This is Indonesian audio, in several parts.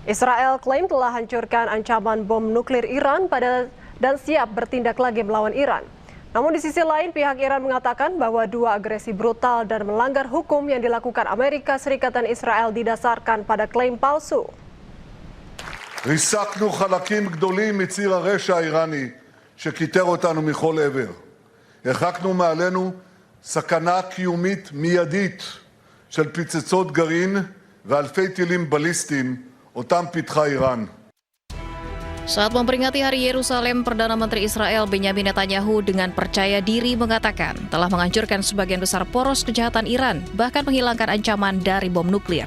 Israel klaim telah hancurkan ancaman bom nuklir Iran dan siap bertindak lagi melawan Iran. Namun di sisi lain, pihak Iran mengatakan bahwa dua agresi brutal dan melanggar hukum yang dilakukan Amerika Serikat dan Israel didasarkan pada klaim palsu. ריסקנו חלקים גדולים מציר הרשע האיראני שכיתר אותנו מכל עבר. הרחקנו מעלינו סכנה קיומית מיידית של פצצות גרעין ואלפי טילים בליסטיים אותם פיתחה איראן. Saat memperingati Hari Yerusalem, Perdana Menteri Israel Benyamin Netanyahu dengan percaya diri mengatakan telah menghancurkan sebagian besar poros kejahatan Iran, bahkan menghilangkan ancaman dari bom nuklir.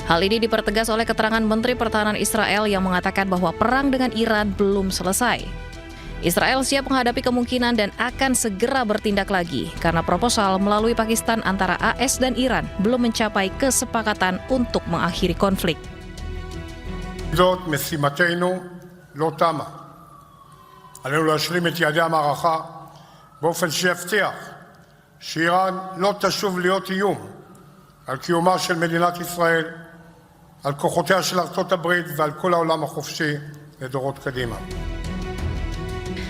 Hal ini dipertegas oleh keterangan Menteri Pertahanan Israel yang mengatakan bahwa perang dengan Iran belum selesai. Israel siap menghadapi kemungkinan dan akan segera bertindak lagi karena proposal melalui Pakistan antara AS dan Iran belum mencapai kesepakatan untuk mengakhiri konflik. זאת משימתנו לא תמה. עלינו להשלים את יעדי המערכה באופן שיבטיח שאיראן לא תשוב להיות איום על קיומה של מדינת ישראל, על כוחותיה של ארצות הברית ועל כל העולם החופשי לדורות קדימה.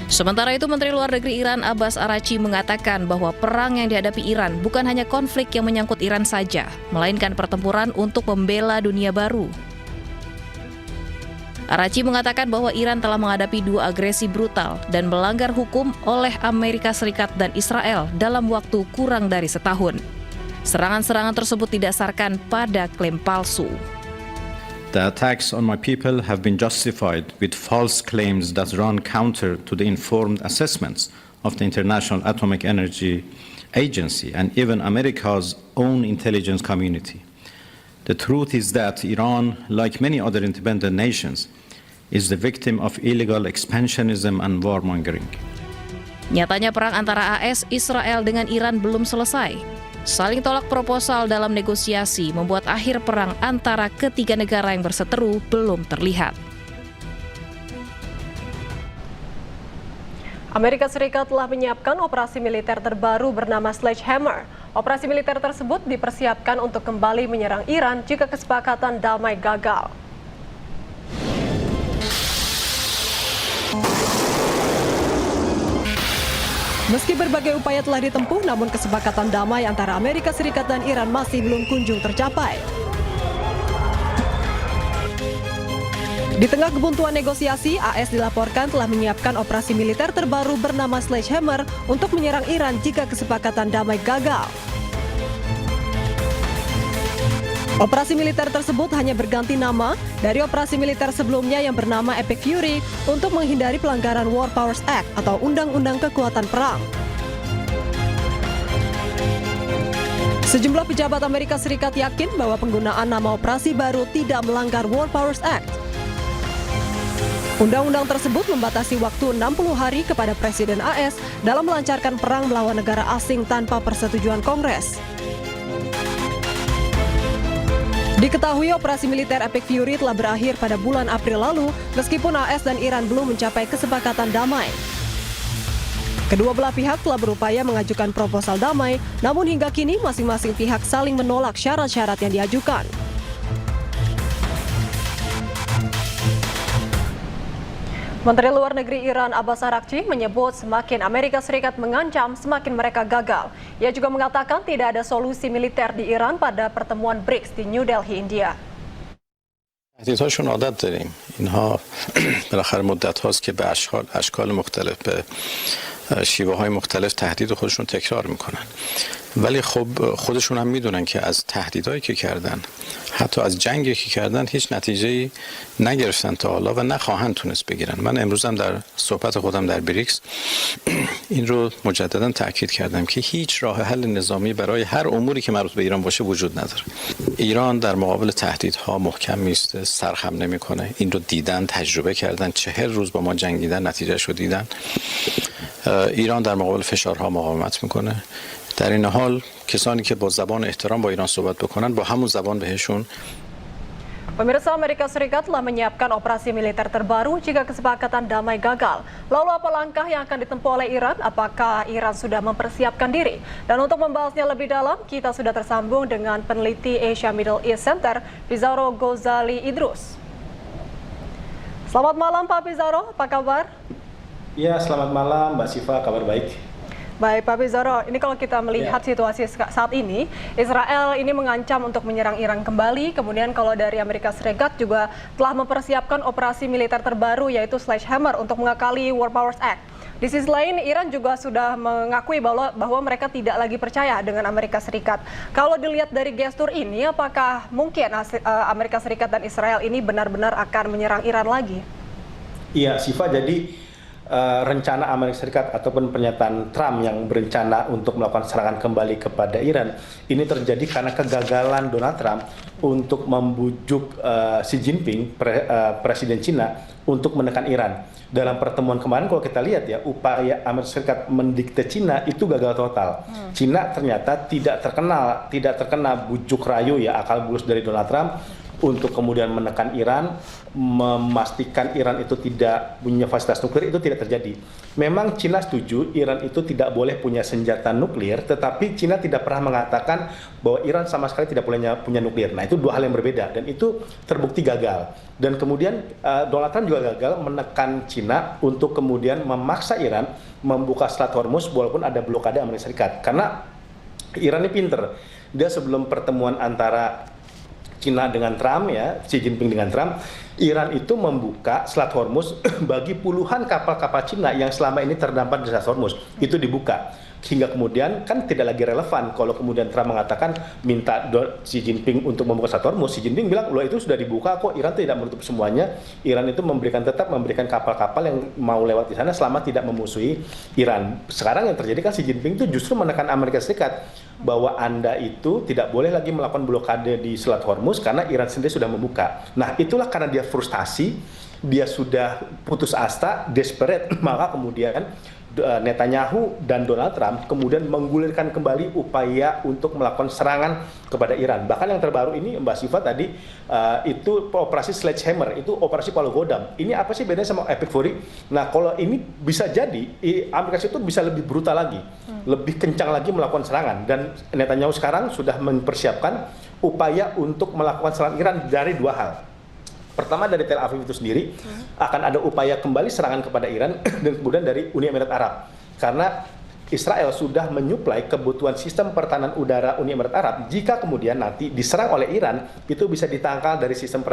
Sementara itu, Menteri Luar Negeri Iran Abbas Araghchi mengatakan bahwa perang yang dihadapi Iran bukan hanya konflik yang menyangkut Iran saja, melainkan pertempuran untuk membela dunia baru. Araghchi mengatakan bahwa Iran telah menghadapi dua agresi brutal dan melanggar hukum oleh Amerika Serikat dan Israel dalam waktu kurang dari setahun. Serangan-serangan tersebut didasarkan pada klaim palsu. The attacks on my people have been justified with false claims that run counter to the informed assessments of the International Atomic Energy Agency and even America's own intelligence community. The truth is that Iran, like many other independent nations, is the victim of illegal expansionism and warmongering. Nyatanya perang antara AS, Israel dengan Iran belum selesai. Saling tolak proposal dalam negosiasi membuat akhir perang antara ketiga negara yang berseteru belum terlihat. Amerika Serikat telah menyiapkan operasi militer terbaru bernama Sledgehammer. Operasi militer tersebut dipersiapkan untuk kembali menyerang Iran jika kesepakatan damai gagal. Meski berbagai upaya telah ditempuh, namun kesepakatan damai antara Amerika Serikat dan Iran masih belum kunjung tercapai. Di tengah kebuntuan negosiasi, AS dilaporkan telah menyiapkan operasi militer terbaru bernama Sledgehammer untuk menyerang Iran jika kesepakatan damai gagal. Operasi militer tersebut hanya berganti nama dari operasi militer sebelumnya yang bernama Epic Fury untuk menghindari pelanggaran War Powers Act atau Undang-Undang Kekuatan Perang. Sejumlah pejabat Amerika Serikat yakin bahwa penggunaan nama operasi baru tidak melanggar War Powers Act. Undang-undang tersebut membatasi waktu 60 hari kepada Presiden AS dalam melancarkan perang melawan negara asing tanpa persetujuan Kongres. Diketahui operasi militer Epic Fury telah berakhir pada bulan April lalu, meskipun AS dan Iran belum mencapai kesepakatan damai. Kedua belah pihak telah berupaya mengajukan proposal damai, namun hingga kini masing-masing pihak saling menolak syarat-syarat yang diajukan. Menteri Luar Negeri Iran Abbas Araghchi menyebut semakin Amerika Serikat mengancam, semakin mereka gagal. Ia juga mengatakan tidak ada solusi militer di Iran pada pertemuan BRICS di New Delhi, India. تهدیدهاشون عادت داریم. اینها بالاخره مدت هاست که به اشکال مختلف به شیوه های مختلف تهدید خودشون تکرار میکنن. ولی خب خودشون هم میدونن که از تهدیدهایی که کردن، حتی از جنگی که کردن، هیچ نتیجه‌ای نگرفتن تا حالا و نخواهند تونست بگیرن. من امروز هم در صحبت خودم در بریکس این رو مجددا تاکید کردم که هیچ راه حل نظامی برای هر اموری که مربوط به ایران باشه وجود نداره. ایران در مقابل تهدیدها محکم میسته، سرخم نمیکنه. این رو دیدن، تجربه کردن، 40 روز با ما جنگیدن، نتیجه‌اش رو دیدن. ایران در مقابل فشارها مقاومت میکنه. در این حال کسانی که با زبان احترام با ایران صحبت بکنن با همون زبان بهشون. Pemirsa, Amerika Serikat telah menyiapkan operasi militer terbaru jika kesepakatan damai gagal. Lalu apa langkah yang akan ditempuh oleh Iran? Apakah Iran sudah mempersiapkan diri? Dan untuk membahasnya lebih dalam, kita sudah tersambung dengan peneliti Asia Middle East Center, Pizarro Ghazali Idrus. Selamat malam Pak Pizarro, apa kabar? Ya, selamat malam Mbak Siva, kabar baik. Baik Pak Pizarro, ini kalau kita melihat situasi saat ini, Israel ini mengancam untuk menyerang Iran kembali, kemudian kalau dari Amerika Serikat juga telah mempersiapkan operasi militer terbaru yaitu Sledgehammer untuk mengakali War Powers Act. Di sisi lain, Iran juga sudah mengakui bahwa mereka tidak lagi percaya dengan Amerika Serikat. Kalau dilihat dari gestur ini, apakah mungkin Amerika Serikat dan Israel ini benar-benar akan menyerang Iran lagi? Iya, Siva, jadi rencana Amerika Serikat ataupun pernyataan Trump yang berencana untuk melakukan serangan kembali kepada Iran, ini terjadi karena kegagalan Donald Trump untuk membujuk Xi Jinping, Presiden Cina, untuk menekan Iran. Dalam pertemuan kemarin kalau kita lihat ya, upaya Amerika Serikat mendikte Cina itu gagal total. Cina ternyata tidak terkena bujuk rayu ya, akal bulus dari Donald Trump untuk kemudian menekan Iran, memastikan Iran itu tidak punya fasilitas nuklir, itu tidak terjadi. Memang Cina setuju Iran itu tidak boleh punya senjata nuklir, tetapi Cina tidak pernah mengatakan bahwa Iran sama sekali tidak boleh punya nuklir. Nah, itu dua hal yang berbeda dan itu terbukti gagal. Dan kemudian Donald Trump juga gagal menekan Cina untuk kemudian memaksa Iran membuka Selat Hormuz walaupun ada blokade Amerika Serikat. Karena Iran ini pinter. Dia sebelum pertemuan antara Cina dengan Trump ya, Xi Jinping dengan Trump, Iran itu membuka Selat Hormuz bagi puluhan kapal-kapal Cina yang selama ini terdampar di Selat Hormuz. Itu dibuka. Hingga kemudian kan tidak lagi relevan kalau kemudian Trump mengatakan minta Xi Jinping untuk membuka Selat Hormuz. Xi Jinping bilang, loh itu sudah dibuka kok, Iran tidak menutup semuanya. Iran itu tetap memberikan kapal-kapal yang mau lewat di sana selama tidak memusuhi Iran. Sekarang yang terjadi kan Xi Jinping itu justru menekan Amerika Serikat bahwa Anda itu tidak boleh lagi melakukan blokade di Selat Hormuz karena Iran sendiri sudah membuka. Nah, itulah karena dia frustasi, dia sudah putus asa, desperate, maka kemudian Netanyahu dan Donald Trump kemudian menggulirkan kembali upaya untuk melakukan serangan kepada Iran. Bahkan yang terbaru ini Mbak Siva tadi itu operasi Sledgehammer, itu operasi Palu Godam. Ini apa sih bedanya sama Epic Fury? Nah, kalau ini bisa jadi Amerika itu bisa lebih brutal lagi, lebih kencang lagi melakukan serangan. Dan Netanyahu sekarang sudah mempersiapkan upaya untuk melakukan serangan Iran dari dua hal. Pertama dari Tel Aviv itu sendiri akan ada upaya kembali serangan kepada Iran dan kemudian dari Uni Emirat Arab. Karena Israel sudah menyuplai kebutuhan sistem pertahanan udara Uni Emirat Arab. Jika kemudian nanti diserang oleh Iran, itu bisa ditangkal dari sistem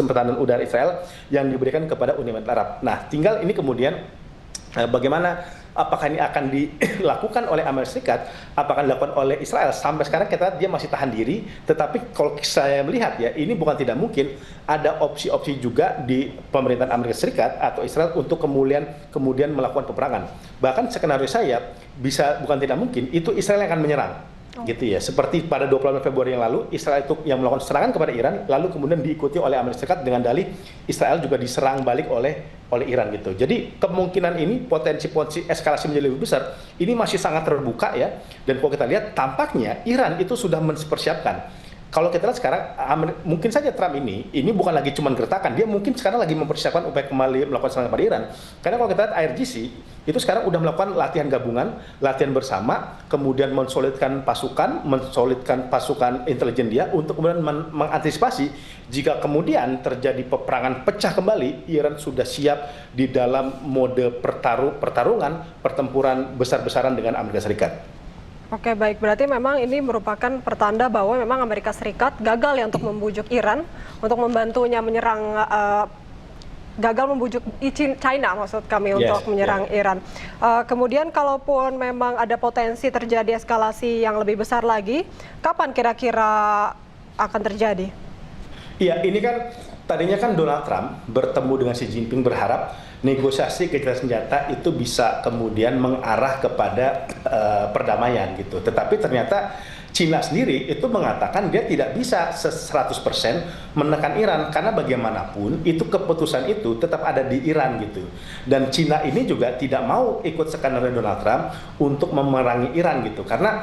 pertahanan udara Israel yang diberikan kepada Uni Emirat Arab. Nah, tinggal ini kemudian bagaimana, apakah ini akan dilakukan oleh Amerika Serikat, apakah dilakukan oleh Israel? Sampai sekarang kita dia masih tahan diri, tetapi kalau saya melihat ya, ini bukan tidak mungkin ada opsi-opsi juga di pemerintahan Amerika Serikat atau Israel untuk kemudian melakukan peperangan. Bahkan skenario saya bisa bukan tidak mungkin itu Israel yang akan menyerang. Gitu ya, seperti pada 26 Februari yang lalu Israel itu yang melakukan serangan kepada Iran, lalu kemudian diikuti oleh Amerika Serikat dengan dalih Israel juga diserang balik oleh Iran gitu. Jadi kemungkinan ini potensi eskalasi menjadi lebih besar ini masih sangat terbuka ya. Dan kalau kita lihat tampaknya Iran itu sudah mempersiapkan. Kalau kita lihat sekarang, mungkin saja Trump ini bukan lagi cuma gertakan, dia mungkin sekarang lagi mempersiapkan upaya kembali melakukan serangan pada Iran. Karena kalau kita lihat IRGC, itu sekarang udah melakukan latihan gabungan, latihan bersama, kemudian mensolidkan pasukan intelijen dia untuk kemudian mengantisipasi jika kemudian terjadi peperangan pecah kembali, Iran sudah siap di dalam mode pertarungan, pertempuran besar-besaran dengan Amerika Serikat. Oke, baik. Berarti memang ini merupakan pertanda bahwa memang Amerika Serikat gagal ya untuk membujuk Iran, untuk membantunya menyerang, gagal membujuk China maksud kami untuk menyerang Iran. Kemudian kalaupun memang ada potensi terjadi eskalasi yang lebih besar lagi, kapan kira-kira akan terjadi? Iya, ini kan tadinya kan Donald Trump bertemu dengan Xi Jinping berharap negosiasi gencatan senjata itu bisa kemudian mengarah kepada perdamaian gitu. Tetapi ternyata Cina sendiri itu mengatakan dia tidak bisa 100% menekan Iran karena bagaimanapun itu keputusan itu tetap ada di Iran gitu. Dan Cina ini juga tidak mau ikut skenario Donald Trump untuk memerangi Iran gitu. Karena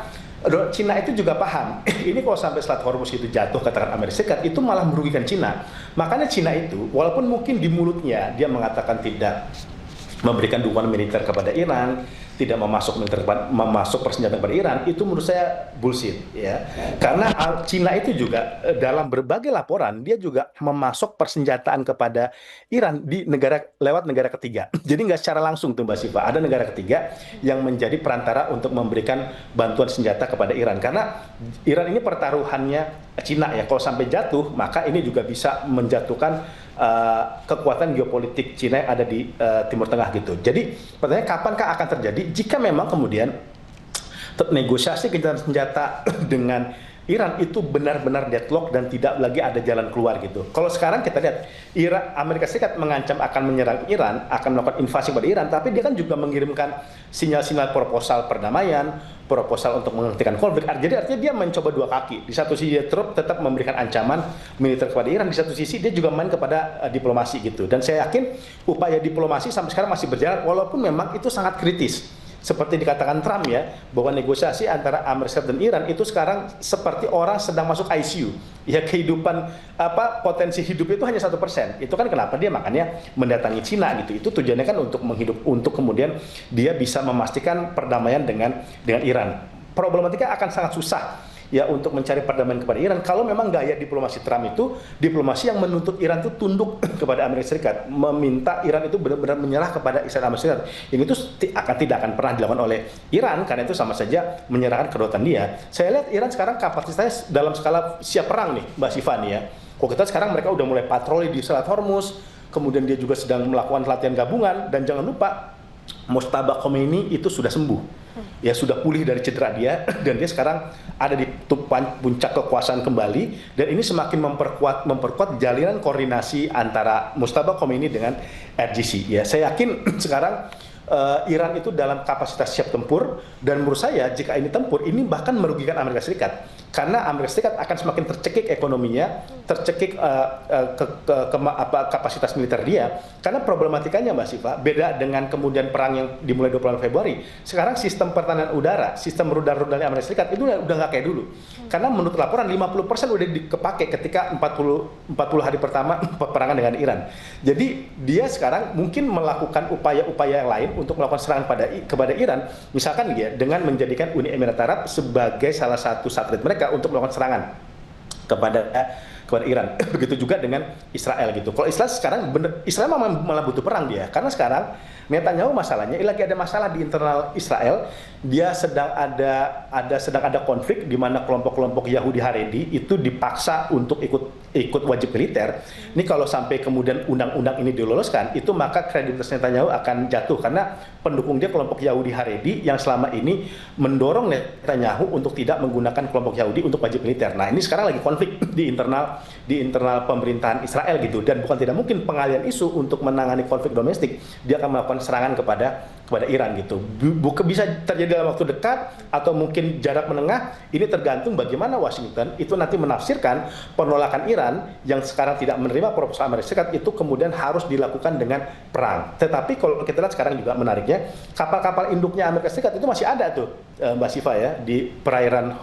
Cina itu juga paham, ini kalau sampai Selat Hormuz itu jatuh ke tangan Amerika Serikat, itu malah merugikan Cina. Makanya Cina itu, walaupun mungkin di mulutnya dia mengatakan tidak memberikan dukungan militer kepada Iran, tidak memasuk persenjataan kepada Iran, itu menurut saya bullshit ya. Karena Cina itu juga dalam berbagai laporan dia juga memasok persenjataan kepada Iran di lewat negara ketiga. Jadi nggak secara langsung tuh Mbak Siva, ada negara ketiga yang menjadi perantara untuk memberikan bantuan senjata kepada Iran. Karena Iran ini pertaruhannya Cina ya, kalau sampai jatuh maka ini juga bisa menjatuhkan kekuatan geopolitik Cina yang ada di Timur Tengah gitu. Jadi pertanyaannya kapankah akan terjadi jika memang kemudian negosiasi gencatan senjata dengan Iran itu benar-benar deadlock dan tidak lagi ada jalan keluar gitu. Kalau sekarang kita lihat Amerika Serikat mengancam akan menyerang Iran, akan melakukan invasi pada Iran, tapi dia kan juga mengirimkan sinyal-sinyal proposal perdamaian, proposal untuk menghentikan konflik. Jadi artinya dia mencoba dua kaki. Di satu sisi dia tetap memberikan ancaman militer kepada Iran, di satu sisi dia juga main kepada diplomasi gitu. Dan saya yakin upaya diplomasi sampai sekarang masih berjalan walaupun memang itu sangat kritis. Seperti dikatakan Trump ya, bahwa negosiasi antara Amerika Serikat dan Iran itu sekarang seperti orang sedang masuk ICU. Ya kehidupan potensi hidup itu hanya 1%. Itu kan kenapa dia makanya mendatangi Cina gitu. Itu tujuannya kan untuk kemudian dia bisa memastikan perdamaian dengan Iran. Problematika akan sangat susah ya untuk mencari perdamaian kepada Iran kalau memang gaya diplomasi Trump itu diplomasi yang menuntut Iran itu tunduk kepada Amerika Serikat, meminta Iran itu benar-benar menyerah kepada Israel Amerika Serikat. Ini itu tidak akan pernah dilakukan oleh Iran karena itu sama saja menyerahkan kedaulatan dia. Saya lihat Iran sekarang kapasitasnya dalam skala siap perang nih Mbak Sifani ya. Kok kita sekarang mereka udah mulai patroli di Selat Hormuz, kemudian dia juga sedang melakukan latihan gabungan dan jangan lupa Mojtaba Khomeini itu sudah sembuh. Ya sudah pulih dari cedera dia dan dia sekarang ada di puncak kekuasaan kembali dan ini semakin memperkuat jalinan koordinasi antara Mojtaba Khomeini dengan RGC. Ya, saya yakin sekarang Iran itu dalam kapasitas siap tempur dan menurut saya jika ini tempur ini bahkan merugikan Amerika Serikat karena Amerika Serikat akan semakin tercekik ekonominya, tercekik kapasitas militer dia karena problematikanya Mbak Siva beda dengan kemudian perang yang dimulai 28 Februari. Sekarang sistem pertahanan udara, sistem rudal-rudalnya Amerika Serikat itu udah nggak kayak dulu. Karena menurut laporan 50% udah dikepake ketika 40 hari pertama peperangan dengan Iran. Jadi dia sekarang mungkin melakukan upaya-upaya yang lain untuk melakukan serangan kepada Iran, misalkan ya dengan menjadikan Uni Emirat Arab sebagai salah satu satelit mereka untuk melakukan serangan kepada Iran. Begitu juga dengan Israel gitu. Kalau Israel sekarang Israel malah butuh perang dia, karena sekarang Netanyahu masalahnya lagi ada masalah di internal Israel. Dia sedang ada konflik di mana kelompok-kelompok Yahudi Haredi itu dipaksa untuk ikut wajib militer. Ini kalau sampai kemudian undang-undang ini diloloskan, itu maka kredibilitas Netanyahu akan jatuh karena pendukung dia kelompok Yahudi Haredi yang selama ini mendorong Netanyahu untuk tidak menggunakan kelompok Yahudi untuk wajib militer. Nah, ini sekarang lagi konflik di internal pemerintahan Israel gitu, dan bukan tidak mungkin pengalian isu untuk menangani konflik domestik dia akan melakukan serangan kepada Iran gitu. Bisa terjadi dalam waktu dekat atau mungkin jarak menengah. Ini tergantung bagaimana Washington itu nanti menafsirkan penolakan Iran yang sekarang tidak menerima proposal Amerika Serikat itu kemudian harus dilakukan dengan perang. Tetapi kalau kita lihat sekarang juga menariknya, kapal-kapal induknya Amerika Serikat itu masih ada tuh Mbak Siva ya di perairan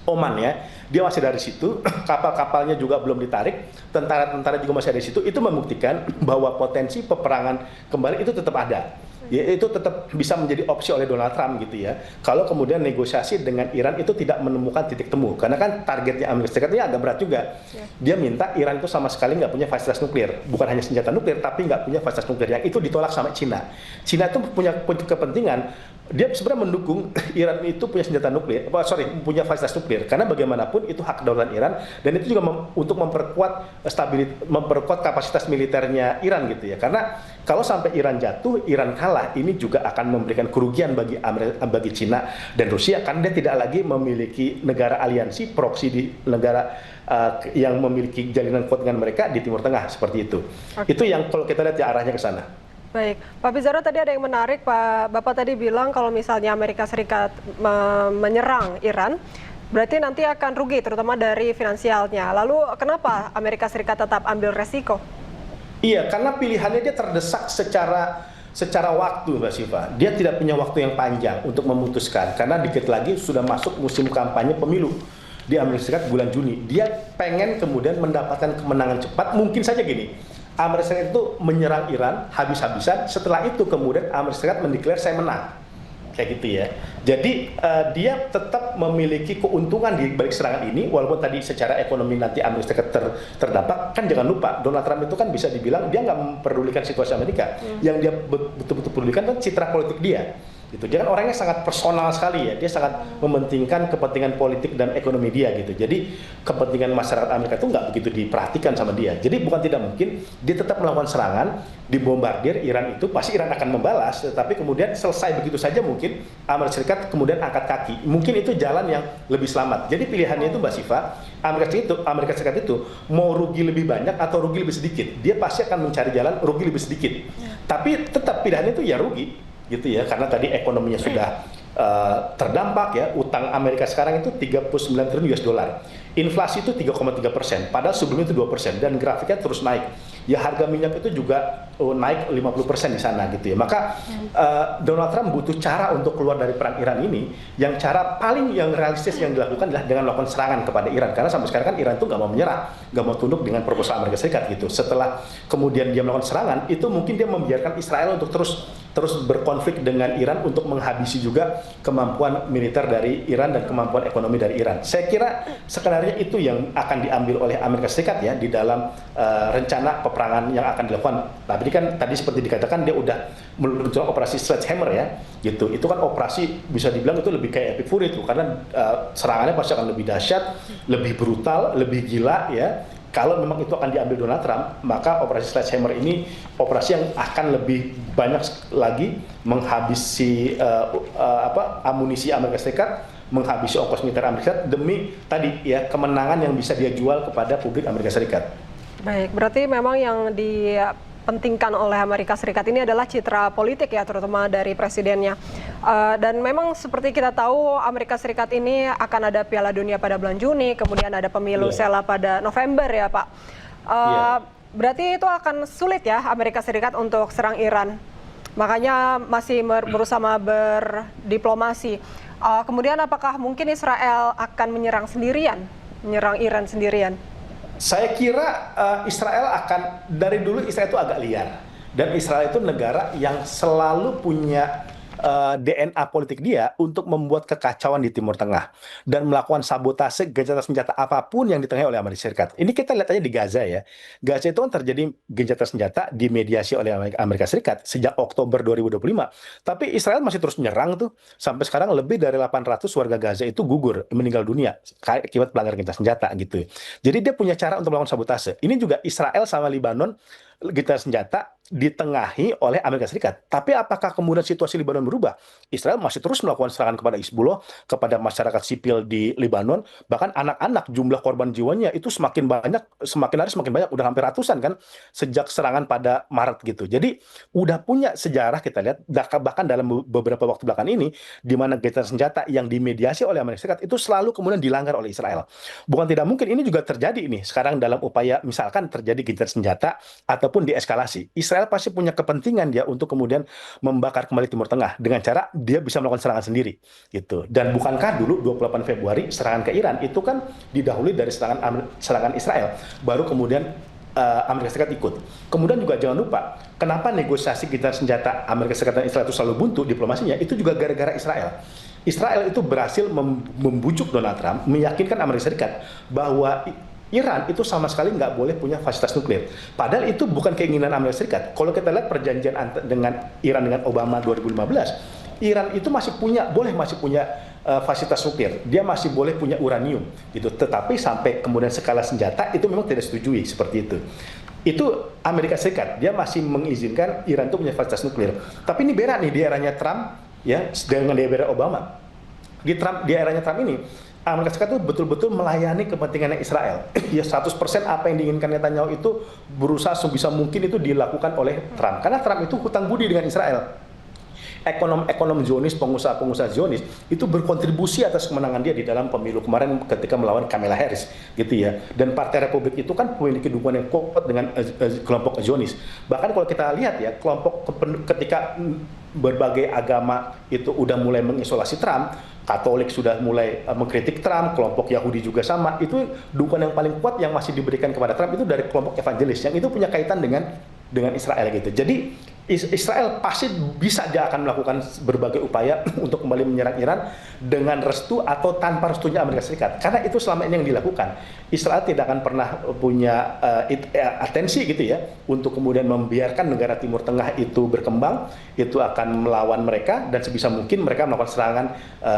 Oman ya. Dia masih dari situ, kapal-kapalnya juga belum ditarik, tentara-tentara juga masih ada di situ. Itu membuktikan bahwa potensi peperangan kembali itu tetap ada. Ya, itu tetap bisa menjadi opsi oleh Donald Trump gitu ya. Kalau kemudian negosiasi dengan Iran itu tidak menemukan titik temu, karena kan targetnya Amerika Serikat ini agak berat juga. Dia minta Iran itu sama sekali nggak punya fasilitas nuklir, bukan hanya senjata nuklir, tapi nggak punya fasilitas nuklir. Yang itu ditolak sama Cina. Cina itu punya kepentingan. Dia sebenarnya mendukung Iran itu punya senjata nuklir, punya fasilitas nuklir, karena bagaimanapun itu hak kedaulatan Iran dan itu juga untuk memperkuat kapasitas militernya Iran gitu ya. Karena kalau sampai Iran jatuh, Iran kalah, ini juga akan memberikan kerugian bagi Cina dan Rusia karena dia tidak lagi memiliki negara aliansi proksi di negara yang memiliki jalinan kuat dengan mereka di Timur Tengah seperti itu. Okay. Itu yang kalau kita lihat ya arahnya ke sana. Baik, Pak Pizarro tadi ada yang menarik, Bapak tadi bilang kalau misalnya Amerika Serikat menyerang Iran, berarti nanti akan rugi terutama dari finansialnya. Lalu kenapa Amerika Serikat tetap ambil resiko? Iya, karena pilihannya dia terdesak secara waktu Mbak Siva. Dia tidak punya waktu yang panjang untuk memutuskan, karena dikit lagi sudah masuk musim kampanye pemilu di Amerika Serikat bulan Juni. Dia pengen kemudian mendapatkan kemenangan cepat, mungkin saja gini. Amerika Serikat itu menyerang Iran habis-habisan. Setelah itu kemudian Amerika Serikat mendeklar saya menang. Kayak gitu ya. Jadi dia tetap memiliki keuntungan di balik serangan ini, walaupun tadi secara ekonomi nanti Amerika Serikat terdampak. Kan jangan lupa Donald Trump itu kan bisa dibilang dia nggak memperdulikan situasi Amerika. Yang dia betul-betul pedulikan kan citra politik dia. Gitu. Dia kan orangnya sangat personal sekali ya. Dia sangat mementingkan kepentingan politik dan ekonomi dia gitu. Jadi kepentingan masyarakat Amerika itu nggak begitu diperhatikan sama dia. Jadi bukan tidak mungkin dia tetap melakukan serangan, dibombardir Iran itu, pasti Iran akan membalas. Tetapi kemudian selesai begitu saja mungkin Amerika Serikat kemudian angkat kaki. Mungkin itu jalan yang lebih selamat. Jadi pilihannya itu Mbak Siva, Amerika Serikat itu mau rugi lebih banyak atau rugi lebih sedikit. Dia pasti akan mencari jalan rugi lebih sedikit. Tapi tetap pilihannya itu ya rugi. Gitu ya, karena tadi ekonominya sudah terdampak ya. Utang Amerika sekarang itu 39 triliun US dollar. Inflasi itu 3,3%, padahal sebelumnya itu 2%, dan grafiknya terus naik. Ya harga minyak itu juga naik 50% di sana gitu ya. Maka Donald Trump butuh cara untuk keluar dari perang Iran ini. Yang cara paling yang realistis yang dilakukan adalah dengan melakukan serangan kepada Iran. Karena sampai sekarang kan Iran itu nggak mau menyerah, nggak mau tunduk dengan proposal Amerika Serikat gitu. Setelah kemudian dia melakukan serangan, itu mungkin dia membiarkan Israel untuk terus berkonflik dengan Iran untuk menghabisi juga kemampuan militer dari Iran dan kemampuan ekonomi dari Iran. Saya kira skenario itu yang akan diambil oleh Amerika Serikat ya di dalam rencana peperangan yang akan dilakukan. Tapi kan tadi seperti dikatakan dia udah meluncurkan operasi Sledgehammer ya, gitu. Itu kan operasi bisa dibilang itu lebih kayak Epic Fury itu, karena serangannya pasti akan lebih dahsyat, lebih brutal, lebih gila ya. Kalau memang itu akan diambil Donald Trump, maka operasi Sledgehammer ini operasi yang akan lebih banyak lagi menghabisi amunisi Amerika Serikat, menghabisi ongkos militer Amerika Serikat demi tadi ya kemenangan yang bisa dia jual kepada publik Amerika Serikat. Baik, berarti memang yang dipentingkan oleh Amerika Serikat ini adalah citra politik ya, terutama dari presidennya. Dan memang seperti kita tahu Amerika Serikat ini akan ada Piala Dunia pada bulan Juni, kemudian ada pemilu sela pada November ya Pak. Berarti itu akan sulit ya Amerika Serikat untuk serang Iran. Makanya masih berusaha berdiplomasi. Kemudian apakah mungkin Israel akan menyerang Iran sendirian? Saya kira Israel akan, dari dulu Israel itu agak liar. Dan Israel itu negara yang selalu punya DNA politik dia untuk membuat kekacauan di Timur Tengah dan melakukan sabotase gencatan senjata apapun yang ditengahi oleh Amerika Serikat. Ini kita lihat aja di Gaza ya. Gaza itu kan terjadi gencatan senjata dimediasi oleh Amerika Serikat sejak Oktober 2025. Tapi Israel masih terus menyerang tuh. Sampai sekarang lebih dari 800 warga Gaza itu gugur, meninggal dunia akibat pelanggaran gencatan senjata gitu. Jadi dia punya cara untuk melakukan sabotase. Ini juga Israel sama Lebanon gencatan senjata ditengahi oleh Amerika Serikat. Tapi apakah kemudian situasi Lebanon berubah? Israel masih terus melakukan serangan kepada Hizbullah, kepada masyarakat sipil di Lebanon, bahkan anak-anak, jumlah korban jiwanya itu semakin hari semakin banyak, udah hampir ratusan kan sejak serangan pada Maret gitu. Jadi udah punya sejarah kita lihat, bahkan dalam beberapa waktu belakangan ini, di mana gencatan senjata yang dimediasi oleh Amerika Serikat itu selalu kemudian dilanggar oleh Israel. Bukan tidak mungkin ini juga terjadi ini sekarang dalam upaya misalkan terjadi gencatan senjata ataupun dieskalasi. Israel pasti punya kepentingan dia untuk kemudian membakar kembali Timur Tengah dengan cara dia bisa melakukan serangan sendiri gitu. Dan bukankah dulu 28 Februari serangan ke Iran itu kan didahului dari serangan Israel, baru kemudian Amerika Serikat ikut. Kemudian juga jangan lupa, kenapa negosiasi gencatan senjata Amerika Serikat dan Israel itu selalu buntu diplomasinya, itu juga gara-gara Israel. Israel itu berhasil membujuk Donald Trump, meyakinkan Amerika Serikat bahwa Iran itu sama sekali nggak boleh punya fasilitas nuklir. Padahal itu bukan keinginan Amerika Serikat. Kalau kita lihat perjanjian dengan Iran dengan Obama 2015, Iran itu masih punya fasilitas nuklir. Dia masih boleh punya uranium gitu. Tetapi sampai kemudian skala senjata itu memang tidak setujui seperti itu. Itu Amerika Serikat, dia masih mengizinkan Iran itu punya fasilitas nuklir. Tapi ini beda nih di eranya Trump ya dengan di era Obama. Di eranya Trump ini Amerika Serikat itu betul-betul melayani kepentingan Israel. Ya 100% apa yang diinginkan Netanyahu itu berusaha sebisa mungkin itu dilakukan oleh Trump. Karena Trump itu hutang budi dengan Israel. Ekonom Zionis, pengusaha Zionis itu berkontribusi atas kemenangan dia di dalam pemilu kemarin ketika melawan Kamala Harris gitu ya. Dan Partai Republik itu kan memiliki dukungan yang kuat dengan kelompok Zionis. Bahkan kalau kita lihat ya, ketika berbagai agama itu udah mulai mengisolasi Trump, Katolik sudah mulai mengkritik Trump, kelompok Yahudi juga sama. Itu dukungan yang paling kuat yang masih diberikan kepada Trump itu dari kelompok evangelis yang itu punya kaitan dengan Israel gitu. Jadi Israel pasti bisa dia akan melakukan berbagai upaya untuk kembali menyerang Iran dengan restu atau tanpa restunya Amerika Serikat. Karena itu selama ini yang dilakukan. Israel tidak akan pernah punya atensi gitu ya untuk kemudian membiarkan negara Timur Tengah itu berkembang, itu akan melawan mereka dan sebisa mungkin mereka melakukan serangan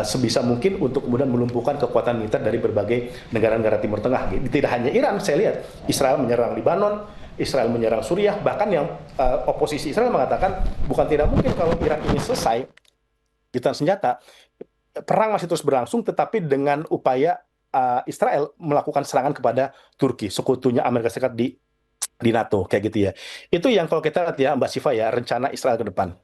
sebisa mungkin untuk kemudian melumpuhkan kekuatan militer dari berbagai negara-negara Timur Tengah. Tidak hanya Iran, saya lihat Israel menyerang Lebanon, Israel menyerang Suriah, bahkan yang oposisi Israel mengatakan bukan tidak mungkin kalau Iran ini selesai gencatan senjata, perang masih terus berlangsung, tetapi dengan upaya Israel melakukan serangan kepada Turki, sekutunya Amerika Serikat di NATO, kayak gitu ya. Itu yang kalau kita lihat ya Mbak Siva ya, rencana Israel ke depan.